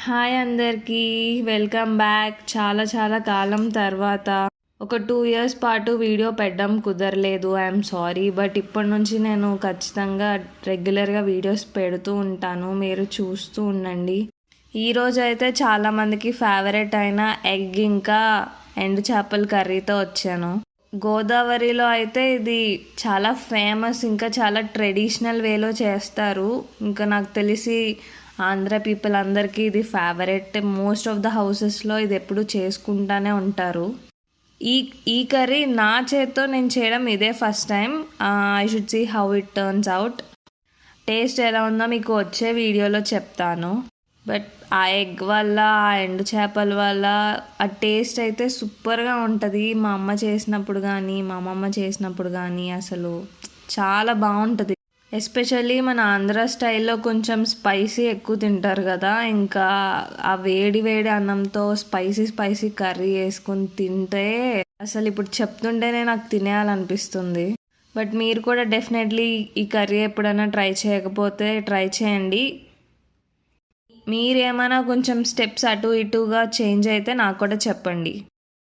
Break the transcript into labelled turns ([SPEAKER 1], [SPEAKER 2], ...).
[SPEAKER 1] Hi అందరికీ, welcome back. చాలా చాలా కాలం తర్వాత ఒక 2 ఇయర్స్ పాటు వీడియో పెట్టడం కుదరలేదు. I'm sorry. బట్ ఇప్పటి నుంచి నేను ఖచ్చితంగా రెగ్యులర్గా వీడియోస్ పెడుతూ ఉంటాను, మీరు చూస్తూ ఉండండి. ఈరోజు అయితే చాలామందికి ఫేవరెట్ అయిన ఎగ్ ఇంకా ఎండు చేపల కర్రీతో వచ్చాను. గోదావరిలో అయితే ఇది చాలా ఫేమస్, ఇంకా చాలా ట్రెడిషనల్ వేలో చేస్తారు. ఇంకా నాకు తెలిసి ఆంధ్ర పీపుల్ అందరికీ ఇది ఫేవరెట్. మోస్ట్ ఆఫ్ ద హౌసెస్లో ఇది ఎప్పుడు చేసుకుంటానే ఉంటారు. ఈ ఈ కర్రీ నా చేత్తో నేను చేయడం ఇదే first time. I should see how it turns out. Taste ఎలా ఉందో మీకు వచ్చే వీడియోలో చెప్తాను. బట్ ఆ ఎగ్ వల్ల, ఆ ఎండు చేపల వల్ల ఆ టేస్ట్ అయితే సూపర్గా ఉంటుంది. మా అమ్మ చేసినప్పుడు కానీ, మా అమ్మమ్మ చేసినప్పుడు కానీ అసలు చాలా బాగుంటుంది. ఎస్పెషల్లీ మన ఆంధ్ర స్టైల్లో కొంచెం స్పైసీ ఎక్కువ తింటారు కదా, ఇంకా ఆ వేడి వేడి అన్నంతో స్పైసీ స్పైసీ కర్రీ వేసుకొని తింటే అసలు ఇప్పుడు చెప్తుంటేనే నాకు తినేయాలనిపిస్తుంది. బట్ మీరు కూడా డెఫినెట్లీ ఈ కర్రీ ఎప్పుడైనా ట్రై చేయకపోతే ట్రై చేయండి. మీరేమైనా కొంచెం స్టెప్స్ అటు ఇటుగా చేంజ్ అయితే నాకు కూడా చెప్పండి.